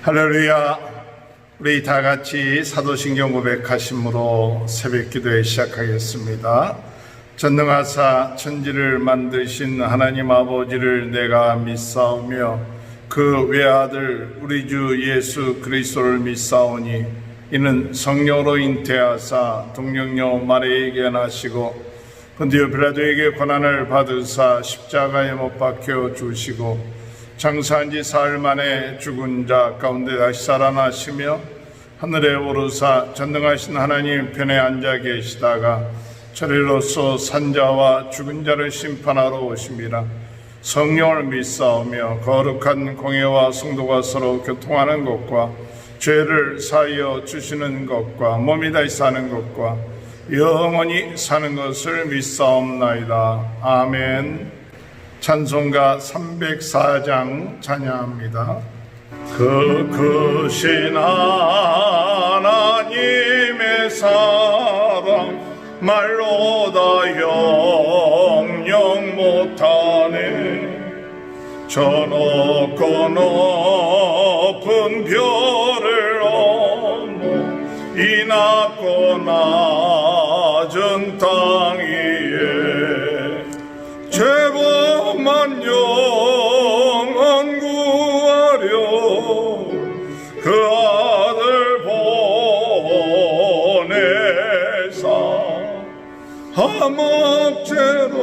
할렐루야. 우리 다 같이 사도신경 고백하심으로 새벽 기도에 시작하겠습니다. 전능하사 천지를 만드신 하나님 아버지를 내가 믿사오며 그 외아들 우리 주 예수 그리스도를 믿사오니 이는 성령으로 잉태하사 동정녀 마리아에게 나시고 본디오 빌라도에게 고난을 받으사 십자가에 못 박혀 주시고 장사한 지 사흘 만에 죽은 자 가운데 다시 살아나시며 하늘에 오르사 전능하신 하나님 편에 앉아 계시다가 저리로서 산자와 죽은 자를 심판하러 오심이라. 성령을 믿사오며 거룩한 공예와 성도가 서로 교통하는 것과 죄를 사하여 주시는 것과 몸이 다시 사는 것과 영원히 사는 것을 믿사옵나이다. 아멘. 찬송가 304장 찬양합니다. 그 크신 하나님의 사랑 말로 다 영영 못하네. 저 높고 높은 별을 넘어 이 낮고 낮은 땅 위에 죄범한 영혼 구하려 그 아들 보내사 화목제로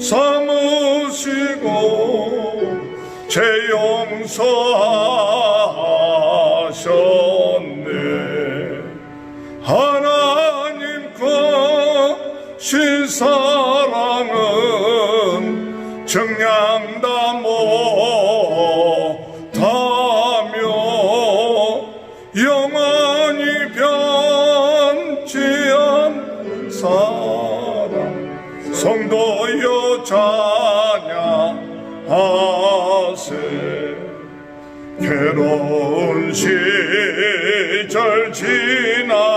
삼으시고 죄 용서하셨네. 하나님과 신사랑은 정량다 못하며 영원히 변치 않는 사랑 성도여 찬양하세. 괴로운 시절 지나가고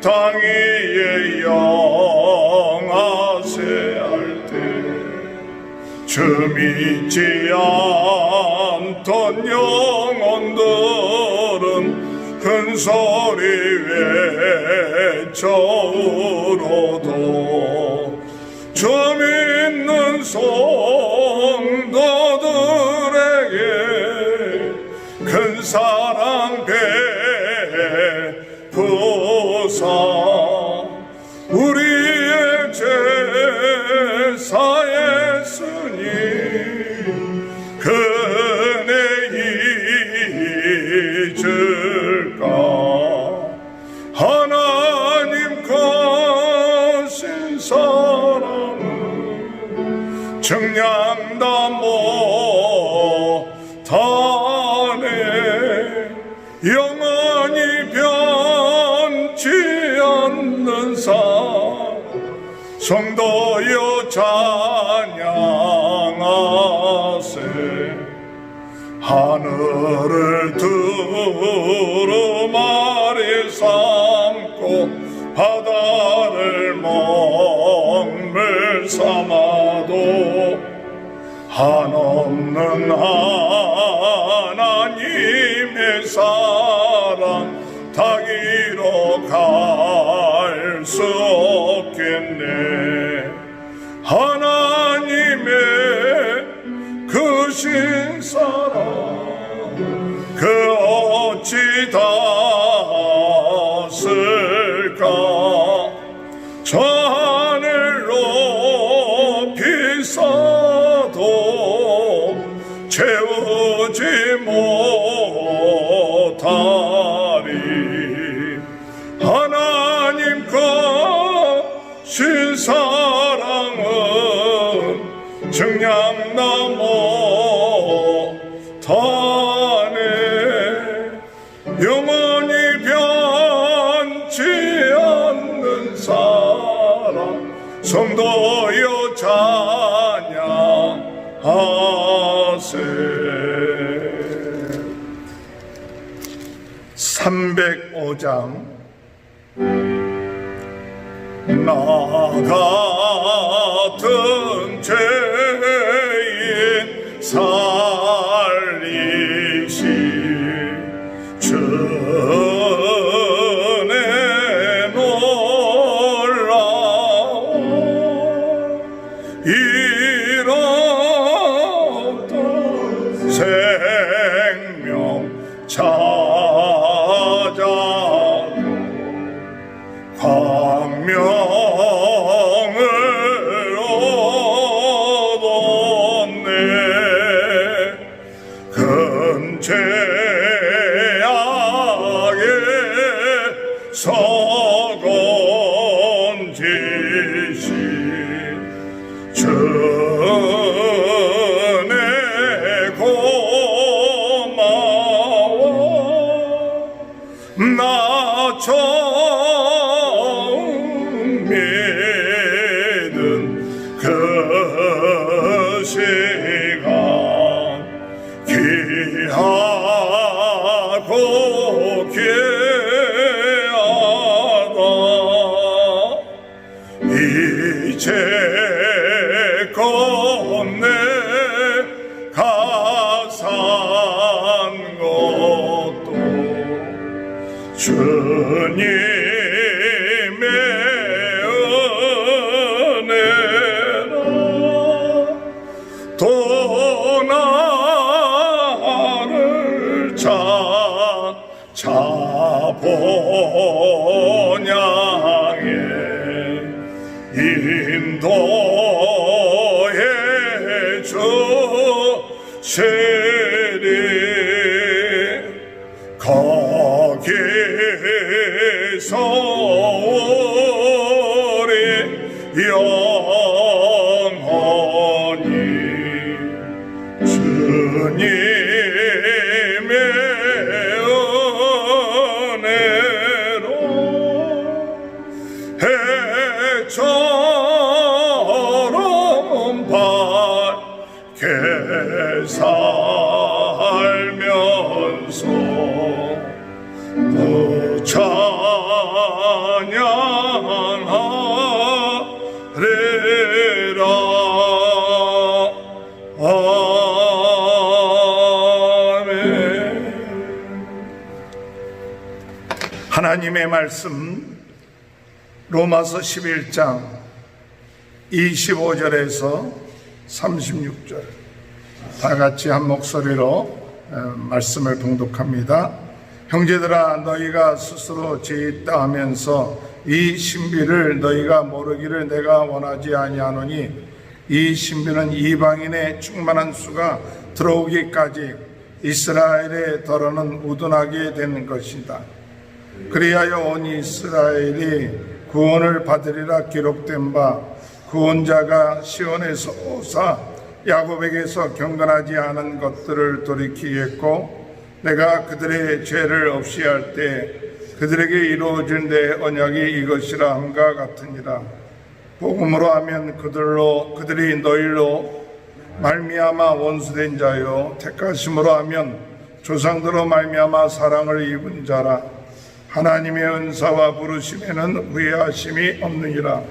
땅 위에 영하세 할 때 주 믿지 않던 영혼들은 큰 소리 외쳐 울어도 주 믿는 성도들에게 큰 사랑 베푸사 우리의 제사 예수님 그네 잊을까. 하나님 거신 사랑은 정량다 못하네. 영원히 변치 않는 사랑 성도여 찬양하세. 하늘을 두루마리 삼고 바다를 먹물 삼아도 한없는 하나님의 사랑 다 기록할 수 없겠네. 하나님의 크신 사랑 그 어찌 닿았을까. 저 하늘 높이 쌓아도 채우지 못하리. 하나님 거신 사랑은 정량나 못하네. 영원히 변치 않는 사랑 성도여 찬양하세. 305장 나 같은 죄인 살리 없네 가산 것도 주님의 은혜라 또 나를 본향에 인도해 주시리 거기서 우리 영원히 주님의 은혜로 해처럼 밝게 살면서 또 찬양하리라. 아멘. 하나님의 말씀 로마서 11장 25절에서 36절 다 같이 한 목소리로 말씀을 봉독합니다. 형제들아 너희가 스스로 죄 있다 하면서 이 신비를 너희가 모르기를 내가 원하지 아니하노니 이 신비는 이방인의 충만한 수가 들어오기까지 이스라엘의 더러는 우둔하게 된 것이다. 그리하여 온 이스라엘이 구원을 받으리라 기록된 바 구원자가 시온에서 오사 야곱에게서 경건하지 않은 것들을 돌이키겠고 내가 그들의 죄를 없이 할 때 그들에게 이루어진 내 언약이 이것이라 함과 같으니라. 복음으로 하면 그들이 너희로 말미암아 원수된 자요 택하심으로 하면 조상들로 말미암아 사랑을 입은 자라. 하나님의 은사와 부르심에는 후회하심이 없느니라.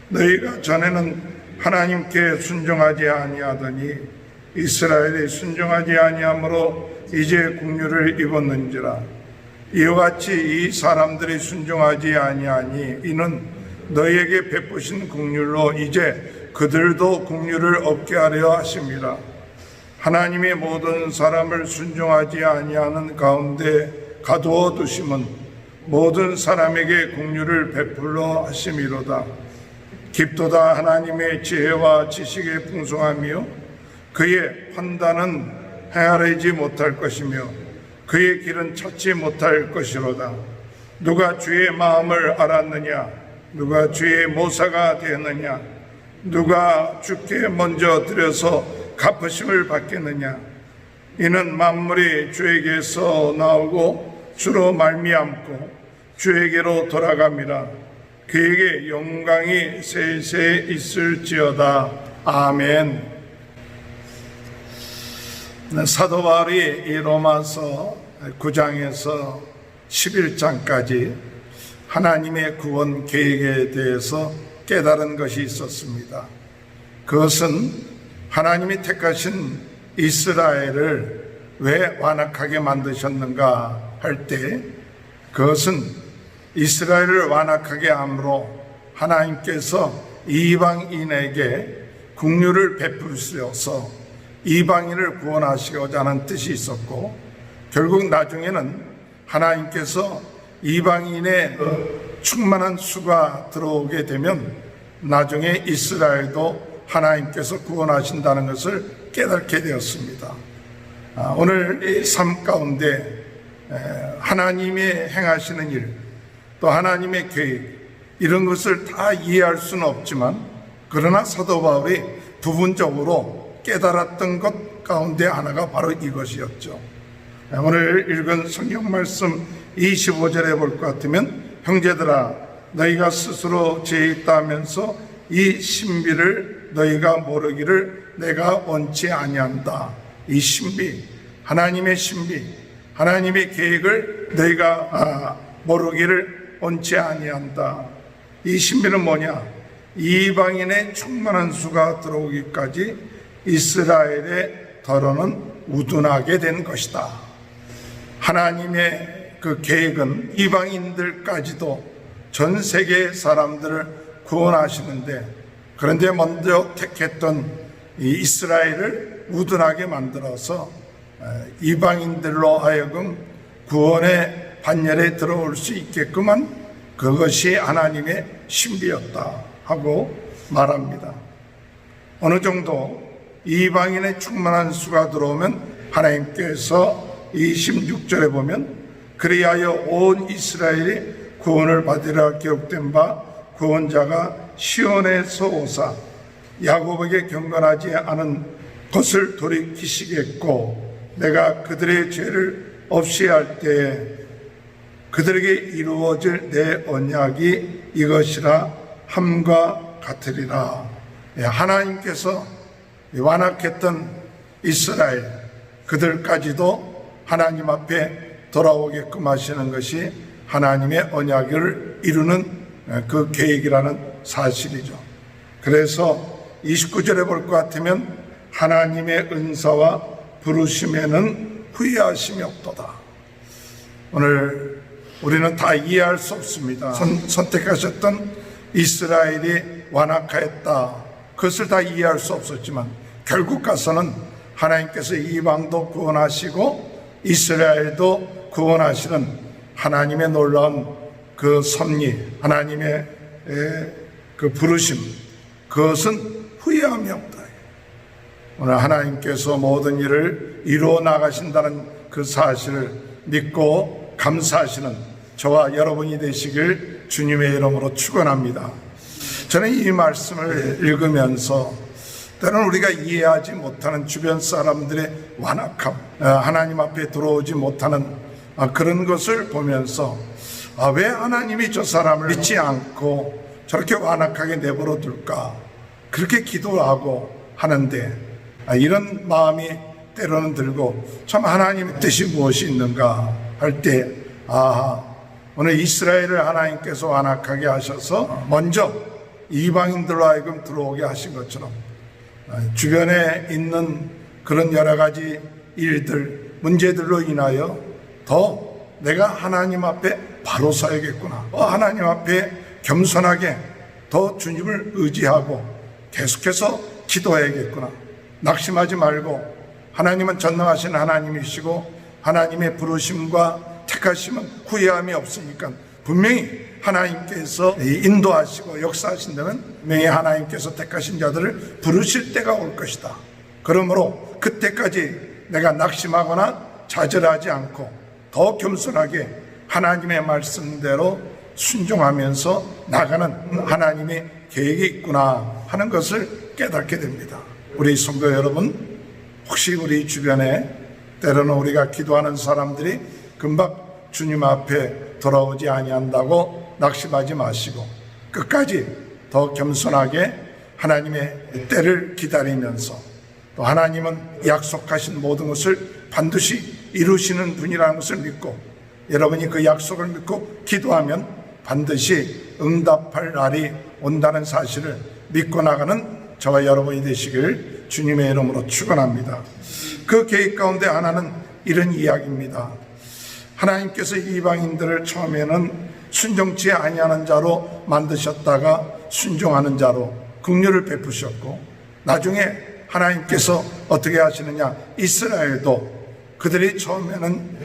너희가 전에는 하나님께 순종하지 아니하더니 이스라엘이 순종하지 아니하므로 이제 국류를 입었는지라. 이와 같이 이 사람들이 순종하지 아니하니 이는 너희에게 베푸신 국률로 이제 그들도 국류를 얻게 하려 하심이라. 하나님의 모든 사람을 순종하지 아니하는 가운데 가두어 두심은 모든 사람에게 국류를 베풀러 하심이로다. 깊도다 하나님의 지혜와 지식의 풍성함이요 그의 판단은 헤아리지 못할 것이며 그의 길은 찾지 못할 것이로다. 누가 주의 마음을 알았느냐? 누가 주의 모사가 되었느냐? 누가 주께 먼저 드려서 갚으심을 받겠느냐? 이는 만물이 주에게서 나오고 주로 말미암고 주에게로 돌아갑니다. 그에게 영광이 세세 있을지어다. 아멘. 사도 바울이 이 로마서 9장에서 11장까지 하나님의 구원 계획에 대해서 깨달은 것이 있었습니다. 그것은 하나님이 택하신 이스라엘을 왜 완악하게 만드셨는가 할 때 그것은 이스라엘을 완악하게 함으로 하나님께서 이방인에게 국류를 베푸셔서 이방인을 구원하시고자 하는 뜻이 있었고 결국 나중에는 하나님께서 이방인의 충만한 수가 들어오게 되면 나중에 이스라엘도 하나님께서 구원하신다는 것을 깨닫게 되었습니다. 오늘 이 삶 가운데 하나님이 행하시는 일, 또 하나님의 계획, 이런 것을 다 이해할 수는 없지만 그러나 사도 바울이 부분적으로 깨달았던 것 가운데 하나가 바로 이것이었죠. 오늘 읽은 성경 말씀 25절에 볼 것 같으면 형제들아 너희가 스스로 죄 있다 하면서 이 신비를 너희가 모르기를 내가 원치 아니한다. 이 신비, 하나님의 신비, 하나님의 계획을 너희가 모르기를 원치 아니한다. 이 신비는 뭐냐? 이방인의 충만한 수가 들어오기까지 이스라엘의 더러는 우둔하게 된 것이다. 하나님의 그 계획은 이방인들까지도 전 세계 사람들을 구원하시는데, 그런데 먼저 택했던 이 이스라엘을 우둔하게 만들어서 이방인들로 하여금 구원의 반열에 들어올 수 있게끔한 그것이 하나님의 신비였다 하고 말합니다. 어느 정도 이방인의 충만한 수가 들어오면 하나님께서 26절에 보면 그리하여 온 이스라엘이 구원을 받으리라 기록된 바 구원자가 시온에서 오사 야곱에게 경건하지 않은 것을 돌이키시겠고 내가 그들의 죄를 없이 할 때에 그들에게 이루어질 내 언약이 이것이라 함과 같으리라. 하나님께서 완악했던 이스라엘 그들까지도 하나님 앞에 돌아오게끔 하시는 것이 하나님의 언약을 이루는 그 계획이라는 사실이죠. 그래서 29절에 볼 것 같으면 하나님의 은사와 부르심에는 후회하심이 없도다. 오늘 우리는 다 이해할 수 없습니다. 선택하셨던 이스라엘이 완악하였다. 그것을 다 이해할 수 없었지만 결국 가서는 하나님께서 이방도 구원하시고 이스라엘도 구원하시는 하나님의 놀라운 그 섭리, 하나님의 그 부르심, 그것은 후회함이 없다. 오늘 하나님께서 모든 일을 이루어 나가신다는 그 사실을 믿고 감사하시는 저와 여러분이 되시길 주님의 이름으로 축원합니다. 저는 이 말씀을 읽으면서 때로는 우리가 이해하지 못하는 주변 사람들의 완악함, 하나님 앞에 들어오지 못하는 그런 것을 보면서 왜 하나님이 저 사람을 믿지 않고 저렇게 완악하게 내버려 둘까, 그렇게 기도하고 하는데 이런 마음이 때로는 들고 참 하나님의 뜻이 무엇이 있는가 할 때 오늘 이스라엘을 하나님께서 완악하게 하셔서 먼저 이방인들로 하여금 들어오게 하신 것처럼 주변에 있는 그런 여러 가지 일들, 문제들로 인하여 더 내가 하나님 앞에 바로 서야겠구나, 하나님 앞에 겸손하게 더 주님을 의지하고 계속해서 기도해야겠구나, 낙심하지 말고 하나님은 전능하신 하나님이시고 하나님의 부르심과 택하심은 후회함이 없으니까 분명히 하나님께서 인도하시고 역사하신다면 분명히 하나님께서 택하신 자들을 부르실 때가 올 것이다. 그러므로 그때까지 내가 낙심하거나 좌절하지 않고 더 겸손하게 하나님의 말씀대로 순종하면서 나가는 하나님의 계획이 있구나 하는 것을 깨닫게 됩니다. 우리 성도 여러분, 혹시 우리 주변에 때로는 우리가 기도하는 사람들이 금방 주님 앞에 돌아오지 아니한다고 낙심하지 마시고 끝까지 더 겸손하게 하나님의 때를 기다리면서 또 하나님은 약속하신 모든 것을 반드시 이루시는 분이라는 것을 믿고 여러분이 그 약속을 믿고 기도하면 반드시 응답할 날이 온다는 사실을 믿고 나가는 저와 여러분이 되시길 주님의 이름으로 축원합니다. 그 계획 가운데 하나는 이런 이야기입니다. 하나님께서 이방인들을 처음에는 순종치 아니하는 자로 만드셨다가 순종하는 자로 긍휼을 베푸셨고 나중에 하나님께서 어떻게 하시느냐, 이스라엘도 그들이 처음에는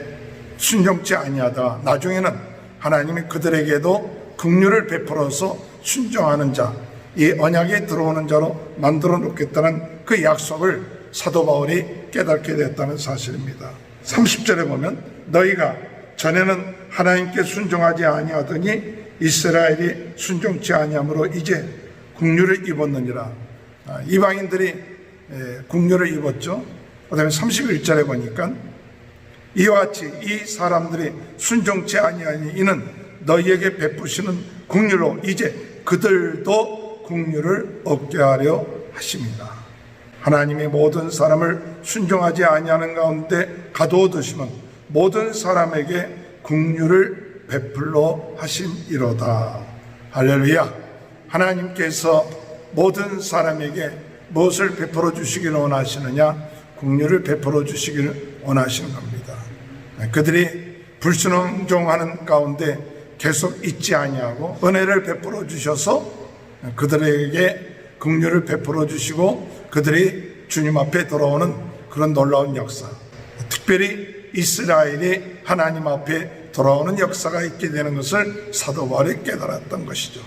순종치 아니하다가 나중에는 하나님이 그들에게도 긍휼을 베풀어서 순종하는 자, 이 언약에 들어오는 자로 만들어 놓겠다는 그 약속을 사도 바울이 깨닫게 됐다는 사실입니다. 30절에 보면 너희가 전에는 하나님께 순종하지 아니하더니 이스라엘이 순종치 아니함으로 이제 긍휼을 입었느니라. 이방인들이 긍휼을 입었죠. 그 다음에 31절에 보니까 이와 같이 이 사람들이 순종치 아니하니 이는 너희에게 베푸시는 긍휼로 이제 그들도 긍휼을 얻게 하려 하십니다. 하나님이 모든 사람을 순종하지 아니하는 가운데 가두어두시면 모든 사람에게 긍휼을 베풀러 하심이로다. 할렐루야. 하나님께서 모든 사람에게 무엇을 베풀어 주시기를 원하시느냐? 긍휼을 베풀어 주시기를 원하시는 겁니다. 그들이 불순종하는 가운데 계속 잊지 아니하고 은혜를 베풀어 주셔서 그들에게 긍휼을 베풀어 주시고 그들이 주님 앞에 돌아오는 그런 놀라운 역사, 특별히 이스라엘이 하나님 앞에 돌아오는 역사가 있게 되는 것을 사도 바울이 깨달았던 것이죠.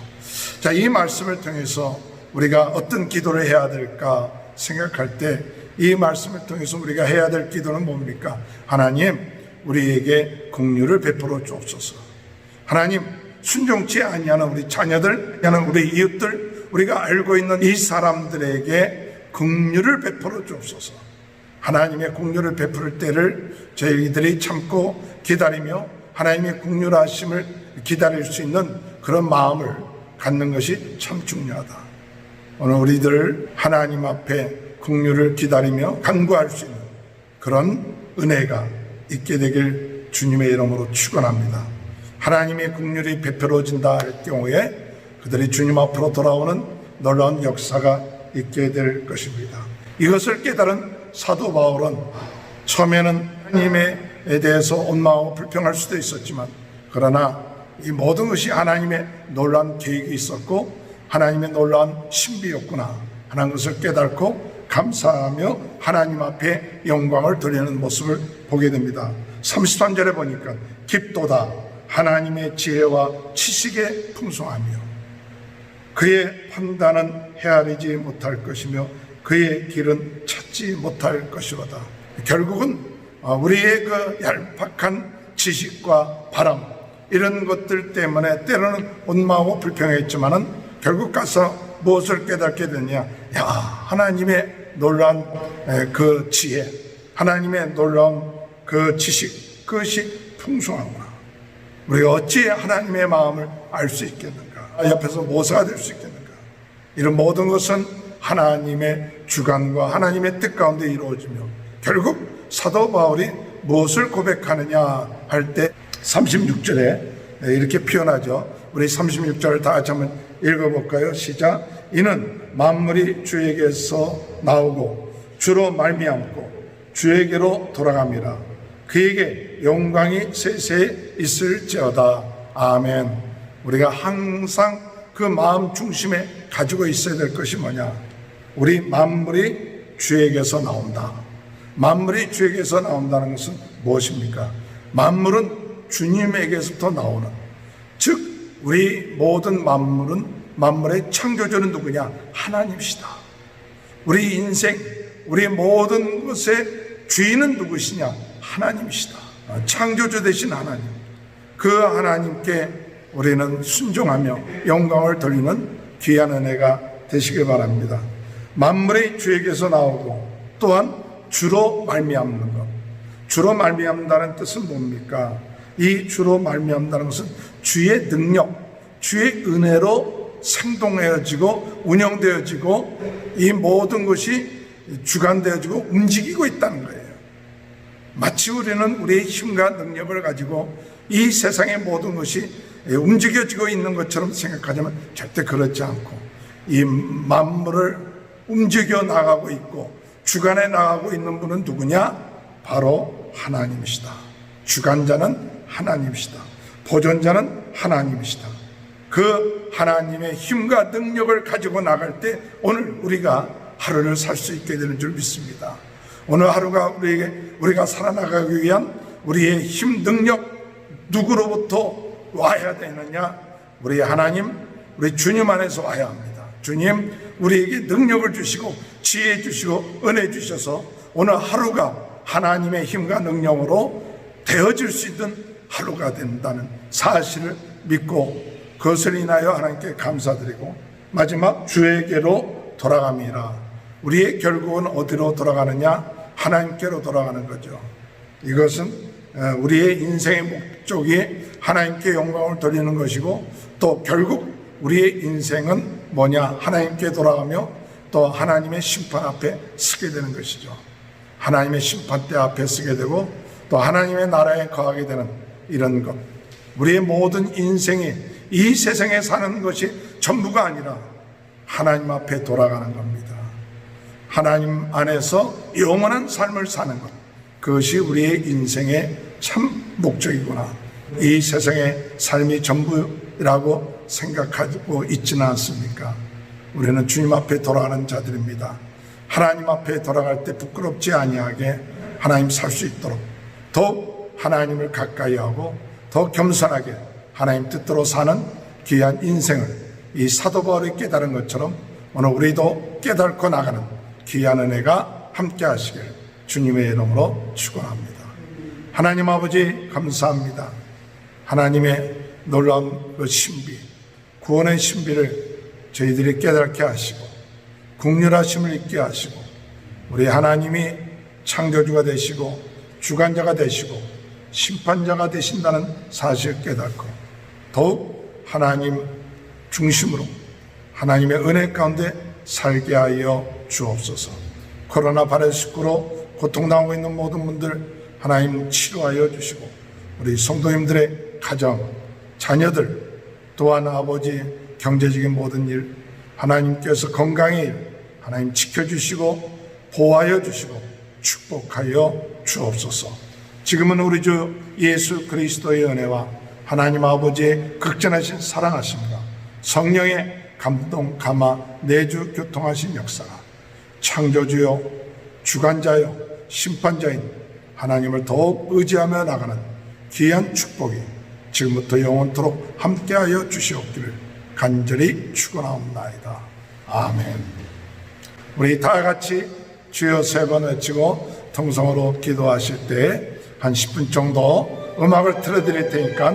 자, 이 말씀을 통해서 우리가 어떤 기도를 해야 될까 생각할 때 이 말씀을 통해서 우리가 해야 될 기도는 뭡니까? 하나님, 우리에게 긍휼을 베풀어 주옵소서. 하나님, 순종치 아니하는 우리 자녀들, 우리 이웃들, 우리가 알고 있는 이 사람들에게 긍휼을 베풀어 주옵소서. 하나님의 긍휼을 베풀 때를 저희들이 참고 기다리며 하나님의 긍휼하심을 기다릴 수 있는 그런 마음을 갖는 것이 참 중요하다. 오늘 우리들 하나님 앞에 긍휼을 기다리며 간구할 수 있는 그런 은혜가 있게 되길 주님의 이름으로 축원합니다. 하나님의 긍휼이 베풀어진다 할 경우에 그들이 주님 앞으로 돌아오는 놀라운 역사가 있게 될 것입니다. 이것을 깨달은 사도 바울은 처음에는 하나님에 대해서 원망하고 불평할 수도 있었지만, 그러나 이 모든 것이 하나님의 놀라운 계획이 있었고 하나님의 놀라운 신비였구나 하는 것을 깨닫고 감사하며 하나님 앞에 영광을 돌리는 모습을 보게 됩니다. 33절에 보니까 깊도다 하나님의 지혜와 지식의 풍성하며 그의 판단은 헤아리지 못할 것이며 그의 길은 찾지 못할 것이로다. 결국은 우리의 그 얄팍한 지식과 바람, 이런 것들 때문에 때로는 원망하고 불평했지만은 결국 가서 무엇을 깨닫게 되냐? 야, 하나님의 놀라운 그 지혜, 하나님의 놀라운 그 지식, 그것이 풍성하구나. 우리가 어찌 하나님의 마음을 알 수 있겠는가? 옆에서 모사가 될 수 있겠는가? 이런 모든 것은 하나님의 주관과 하나님의 뜻 가운데 이루어지며, 결국 사도 바울이 무엇을 고백하느냐 할 때 36절에 이렇게 표현하죠. 우리 36절을 다 같이 한번 읽어볼까요? 시작. 이는 만물이 주에게서 나오고 주로 말미암고 주에게로 돌아갑니다. 그에게 영광이 세세에 있을지어다. 아멘. 우리가 항상 그 마음 중심에 가지고 있어야 될 것이 뭐냐? 우리 만물이 주에게서 나온다. 만물이 주에게서 나온다는 것은 무엇입니까? 만물은 주님에게서부터 나오는, 즉 우리 모든 만물의 창조주는 누구냐? 하나님이시다. 우리 인생, 우리 모든 것의 주인은 누구시냐? 하나님이시다. 창조주 되신 하나님, 그 하나님께 우리는 순종하며 영광을 돌리는 귀한 은혜가 되시길 바랍니다. 만물이 주에게서 나오고 또한 주로 말미암는 것. 주로 말미암는다는 뜻은 뭡니까? 이 주로 말미암는다는 것은 주의 능력, 주의 은혜로 생동해지고 운영되어지고 이 모든 것이 주관되어지고 움직이고 있다는 거예요. 마치 우리는 우리의 힘과 능력을 가지고 이 세상의 모든 것이 움직여지고 있는 것처럼 생각하지만 절대 그렇지 않고, 이 만물을 움직여 나가고 있고 주관해 나가고 있는 분은 누구냐? 바로 하나님이시다. 주관자는 하나님이시다. 보존자는 하나님이시다. 그 하나님의 힘과 능력을 가지고 나갈 때 오늘 우리가 하루를 살 수 있게 되는 줄 믿습니다. 오늘 하루가 우리가 살아나가기 위한 우리의 힘, 능력 누구로부터 와야 되느냐? 우리 하나님, 우리 주님 안에서 와야 합니다. 주님, 우리에게 능력을 주시고 지혜 주시고 은혜 주셔서 오늘 하루가 하나님의 힘과 능력으로 되어질 수 있는 하루가 된다는 사실을 믿고 그것을 인하여 하나님께 감사드리고, 마지막 주에게로 돌아갑니다. 우리의 결국은 어디로 돌아가느냐? 하나님께로 돌아가는 거죠. 이것은 우리의 인생의 목적이 하나님께 영광을 돌리는 것이고, 또 결국 우리의 인생은 뭐냐? 하나님께 돌아가며 또 하나님의 심판 앞에 서게 되는 것이죠. 하나님의 심판대 앞에 서게 되고 또 하나님의 나라에 거하게 되는 이런 것. 우리의 모든 인생이 이 세상에 사는 것이 전부가 아니라 하나님 앞에 돌아가는 겁니다. 하나님 안에서 영원한 삶을 사는 것, 그것이 우리의 인생의 참 목적이구나. 이 세상의 삶이 전부라고 생각하고 있지는 않습니까? 우리는 주님 앞에 돌아가는 자들입니다. 하나님 앞에 돌아갈 때 부끄럽지 아니하게 하나님 살 수 있도록 더욱 하나님을 가까이 하고 더 겸손하게 하나님 뜻대로 사는 귀한 인생을 이 사도 바울이 깨달은 것처럼 오늘 우리도 깨닫고 나가는 귀한 은혜가 함께 하시길 주님의 이름으로 축원합니다. 하나님 아버지 감사합니다. 하나님의 놀라운 그 신비, 구원의 신비를 저희들이 깨닫게 하시고 긍휼하심을 있게 하시고 우리 하나님이 창조주가 되시고 주관자가 되시고 심판자가 되신다는 사실을 깨닫고 더욱 하나님 중심으로 하나님의 은혜 가운데 살게 하여 주옵소서. 코로나 바이러스19로 고통당하고 있는 모든 분들 하나님 치료하여 주시고 우리 성도님들의 가정, 자녀들 또한 아버지 경제적인 모든 일 하나님께서 건강의 일 하나님 지켜주시고 보호하여 주시고 축복하여 주옵소서. 지금은 우리 주 예수 그리스도의 은혜와 하나님 아버지의 극전하신 사랑하심과 성령의 감동, 감화, 내주 교통하신 역사가 창조주요 주관자요 심판자인 하나님을 더욱 의지하며 나가는 귀한 축복이 지금부터 영원토록 함께하여 주시옵기를 간절히 축원하옵나이다. 아멘. 우리 다 같이 주여 세 번 외치고 통성으로 기도하실 때 한 10분 정도 음악을 틀어드릴 테니까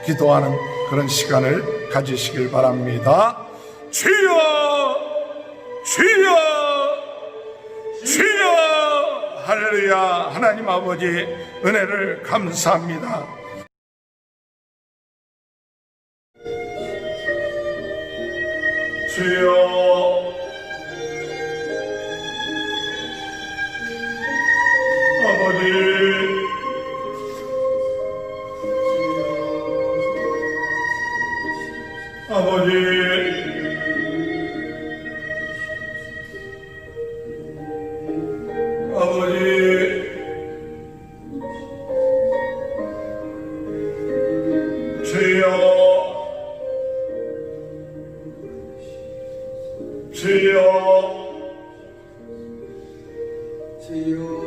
기도하는 그런 시간을 가지시길 바랍니다. 주여 주여 주여 할렐루야. 하나님 아버지 은혜를 감사합니다. 주여 아버지 아버지 아버지 주여 주여 주여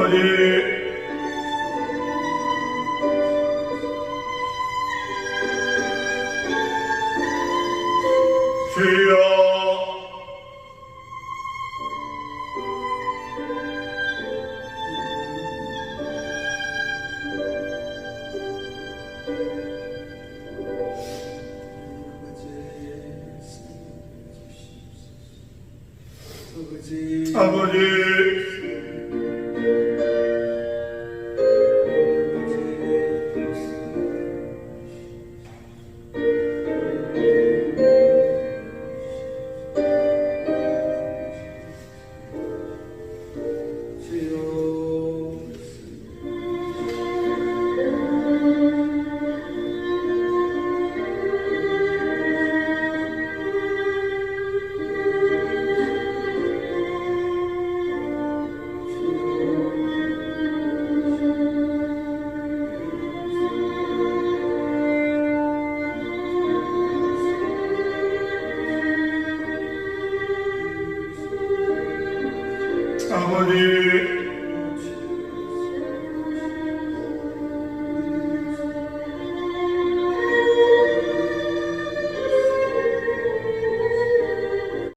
아버지 주여 아버지 아버지